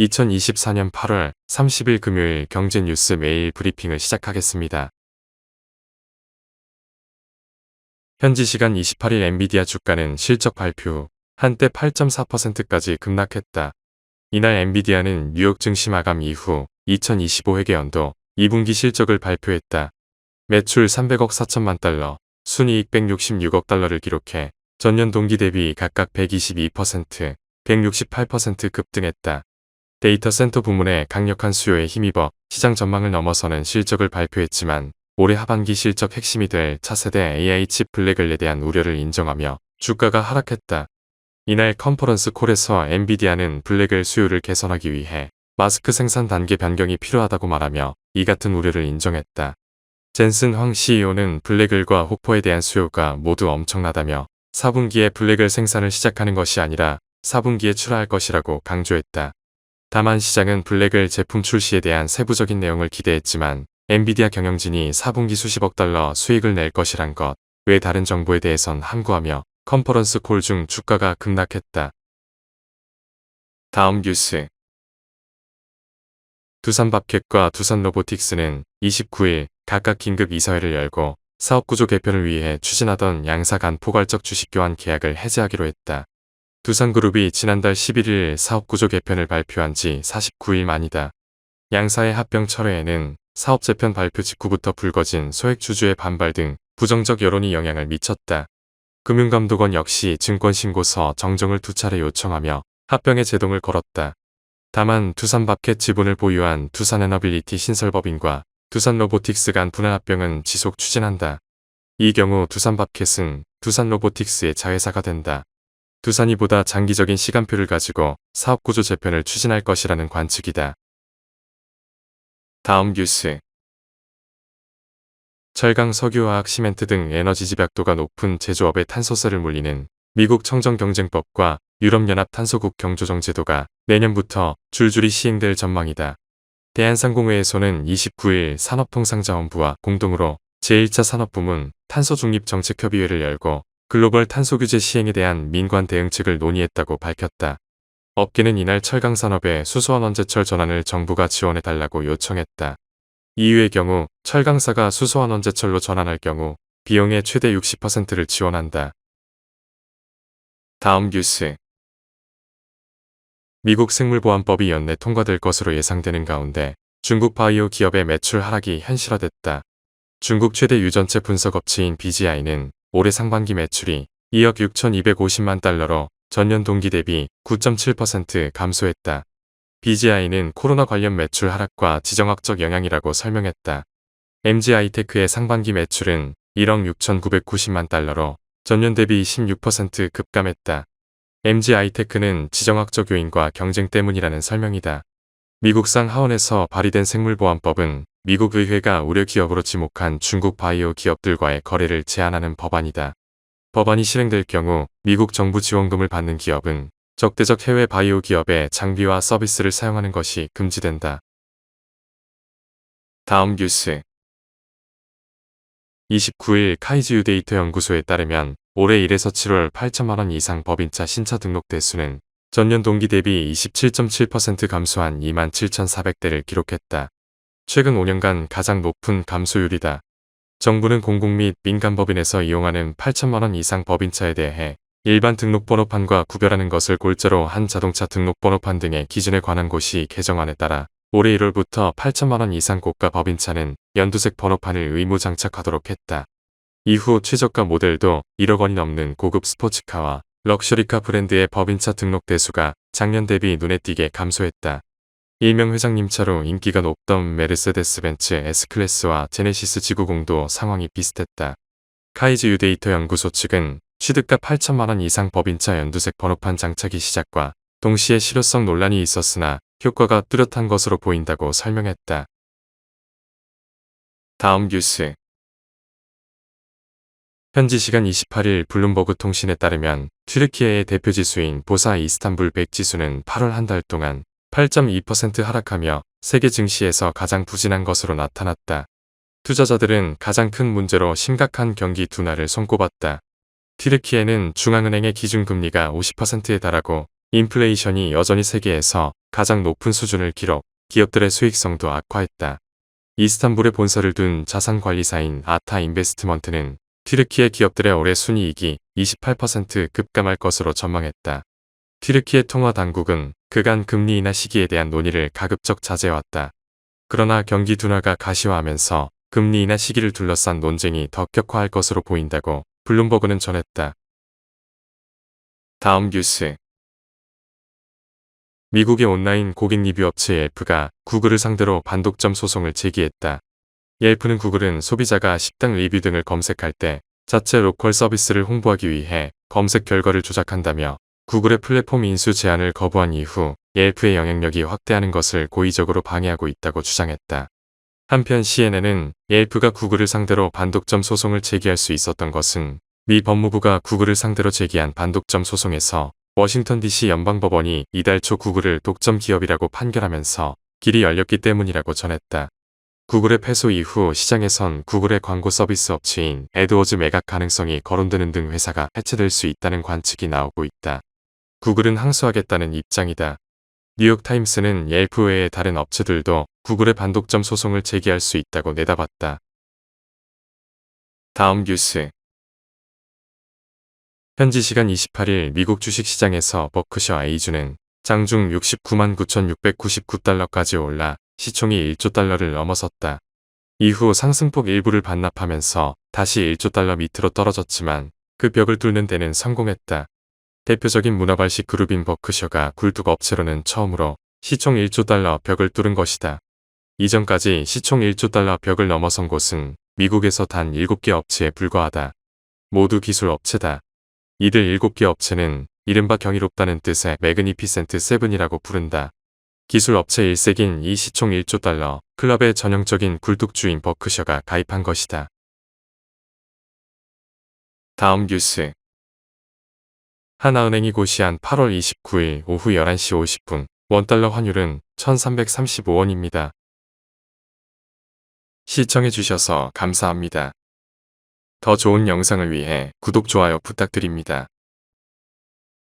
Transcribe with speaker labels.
Speaker 1: 2024년 8월 30일 금요일 경제뉴스 매일 브리핑을 시작하겠습니다. 현지 시간 28일 엔비디아 주가는 실적 발표 후 한때 8.4%까지 급락했다. 이날 엔비디아는 뉴욕 증시 마감 이후 2025회계연도 2분기 실적을 발표했다. 매출 300억 4천만 달러, 순이익 166억 달러를 기록해 전년 동기 대비 각각 122%, 168% 급등했다. 데이터 센터 부문의 강력한 수요에 힘입어 시장 전망을 넘어서는 실적을 발표했지만 올해 하반기 실적 핵심이 될 차세대 AI 칩 블랙을에 대한 우려를 인정하며 주가가 하락했다. 이날 컨퍼런스 콜에서 엔비디아는 블랙을 수요를 개선하기 위해 마스크 생산 단계 변경이 필요하다고 말하며 이 같은 우려를 인정했다. 젠슨 황 CEO는 블랙을과 호퍼에 대한 수요가 모두 엄청나다며 4분기에 블랙을 생산을 시작하는 것이 아니라 4분기에 출하할 것이라고 강조했다. 다만 시장은 블랙을 제품 출시에 대한 세부적인 내용을 기대했지만 엔비디아 경영진이 4분기 수십억 달러 수익을 낼 것이란 것 외 다른 정보에 대해선 함구하며 컨퍼런스 콜 중 주가가 급락했다. 다음 뉴스. 두산밥켓과 두산로보틱스는 29일 각각 긴급 이사회를 열고 사업구조 개편을 위해 추진하던 양사 간 포괄적 주식교환 계약을 해지하기로 했다. 두산그룹이 지난달 11일 사업구조 개편을 발표한 지 49일 만이다. 양사의 합병 철회에는 사업 재편 발표 직후부터 불거진 소액주주의 반발 등 부정적 여론이 영향을 미쳤다. 금융감독원 역시 증권신고서 정정을 2차례 요청하며 합병에 제동을 걸었다. 다만 두산밥켓 지분을 보유한 두산에너빌리티 신설법인과 두산로보틱스 간 분할 합병은 지속 추진한다. 이 경우 두산밥켓은 두산로보틱스의 자회사가 된다. 두산이 보다 장기적인 시간표를 가지고 사업구조 재편을 추진할 것이라는 관측이다. 다음 뉴스. 철강, 석유화학, 시멘트 등 에너지 집약도가 높은 제조업의 탄소세를 물리는 미국 청정경쟁법과 유럽연합 탄소국 경조정 제도가 내년부터 줄줄이 시행될 전망이다. 대한상공회에서는 29일 산업통상자원부와 공동으로 제1차 산업부문 탄소중립정책협의회를 열고 글로벌 탄소규제 시행에 대한 민관 대응책을 논의했다고 밝혔다. 업계는 이날 철강산업의 수소환 원재철 전환을 정부가 지원해달라고 요청했다. 이유의 경우 철강사가 수소환 원재철로 전환할 경우 비용의 최대 60%를 지원한다. 다음 뉴스. 미국 생물보안법이 연내 통과될 것으로 예상되는 가운데 중국 바이오 기업의 매출 하락이 현실화됐다. 중국 최대 유전체 분석 업체인 BGI는 올해 상반기 매출이 2억 6,250만 달러로 전년 동기 대비 9.7% 감소했다. BGI는 코로나 관련 매출 하락과 지정학적 영향이라고 설명했다. MGI테크의 상반기 매출은 1억 6,990만 달러로 전년 대비 16% 급감했다. MGI테크는 지정학적 요인과 경쟁 때문이라는 설명이다. 미국상 하원에서 발의된 생물보안법은 미국 의회가 우려 기업으로 지목한 중국 바이오 기업들과의 거래를 제한하는 법안이다. 법안이 실행될 경우 미국 정부 지원금을 받는 기업은 적대적 해외 바이오 기업의 장비와 서비스를 사용하는 것이 금지된다. 다음 뉴스. 29일 카이즈 유데이터 연구소에 따르면 올해 1에서 7월 8천만원 이상 법인차 신차 등록 대수는 전년 동기 대비 27.7% 감소한 27,400대를 기록했다. 최근 5년간 가장 높은 감소율이다. 정부는 공공 및 민간 법인에서 이용하는 8천만원 이상 법인차에 대해 일반 등록번호판과 구별하는 것을 골자로 한 자동차 등록번호판 등의 기준에 관한 곳이 개정안에 따라 올해 1월부터 8천만원 이상 고가 법인차는 연두색 번호판을 의무 장착하도록 했다. 이후 최저가 모델도 1억 원이 넘는 고급 스포츠카와 럭셔리카 브랜드의 법인차 등록 대수가 작년 대비 눈에 띄게 감소했다. 일명 회장님 차로 인기가 높던 메르세데스 벤츠 S클래스와 제네시스 지구공도 상황이 비슷했다. 카이즈 유데이터 연구소 측은 취득가 8천만원 이상 법인차 연두색 번호판 장착이 시작과 동시에 실효성 논란이 있었으나 효과가 뚜렷한 것으로 보인다고 설명했다. 다음 뉴스. 현지 시간 28일 블룸버그 통신에 따르면 튀르키예의 대표 지수인 보사 이스탄불 100 지수는 8월 한 달 동안 8.2% 하락하며 세계 증시에서 가장 부진한 것으로 나타났다. 투자자들은 가장 큰 문제로 심각한 경기 둔화를 손꼽았다. 튀르키예는 중앙은행의 기준금리가 50%에 달하고 인플레이션이 여전히 세계에서 가장 높은 수준을 기록, 기업들의 수익성도 악화했다. 이스탄불에 본사를 둔 자산관리사인 아타 인베스트먼트는 튀르키예 기업들의 올해 순이익이 28% 급감할 것으로 전망했다. 튀르키예 통화당국은 그간 금리 인하 시기에 대한 논의를 가급적 자제해왔다. 그러나 경기 둔화가 가시화하면서 금리 인하 시기를 둘러싼 논쟁이 더 격화할 것으로 보인다고 블룸버그는 전했다. 다음 뉴스. 미국의 온라인 고객 리뷰 업체 옐프가 구글을 상대로 반독점 소송을 제기했다. 옐프는 구글은 소비자가 식당 리뷰 등을 검색할 때 자체 로컬 서비스를 홍보하기 위해 검색 결과를 조작한다며 구글의 플랫폼 인수 제한을 거부한 이후 옐프의 영향력이 확대하는 것을 고의적으로 방해하고 있다고 주장했다. 한편 CNN은 옐프가 구글을 상대로 반독점 소송을 제기할 수 있었던 것은 미 법무부가 구글을 상대로 제기한 반독점 소송에서 워싱턴 DC 연방법원이 이달 초 구글을 독점 기업이라고 판결하면서 길이 열렸기 때문이라고 전했다. 구글의 패소 이후 시장에선 구글의 광고 서비스 업체인 애드워즈 매각 가능성이 거론되는 등 회사가 해체될 수 있다는 관측이 나오고 있다. 구글은 항소하겠다는 입장이다. 뉴욕타임스는 옐프 외의 다른 업체들도 구글의 반독점 소송을 제기할 수 있다고 내다봤다. 다음 뉴스. 현지 시간 28일 미국 주식시장에서 버크셔 에이주는 장중 69만 9,699달러까지 올라 시총이 1조 달러를 넘어섰다. 이후 상승폭 일부를 반납하면서 다시 1조 달러 밑으로 떨어졌지만 그 벽을 뚫는 데는 성공했다. 대표적인 문화발식 그룹인 버크셔가 굴뚝 업체로는 처음으로 시총 1조 달러 벽을 뚫은 것이다. 이전까지 시총 1조 달러 벽을 넘어선 곳은 미국에서 단 7개 업체에 불과하다. 모두 기술 업체다. 이들 7개 업체는 이른바 경이롭다는 뜻의 매그니피센트 세븐이라고 부른다. 기술 업체 1색인 이 시총 1조 달러 클럽의 전형적인 굴뚝주인 버크셔가 가입한 것이다. 다음 뉴스. 하나은행이 고시한 8월 29일 오후 11시 50분 원달러 환율은 1335원입니다. 시청해주셔서 감사합니다. 더 좋은 영상을 위해 구독, 좋아요 부탁드립니다.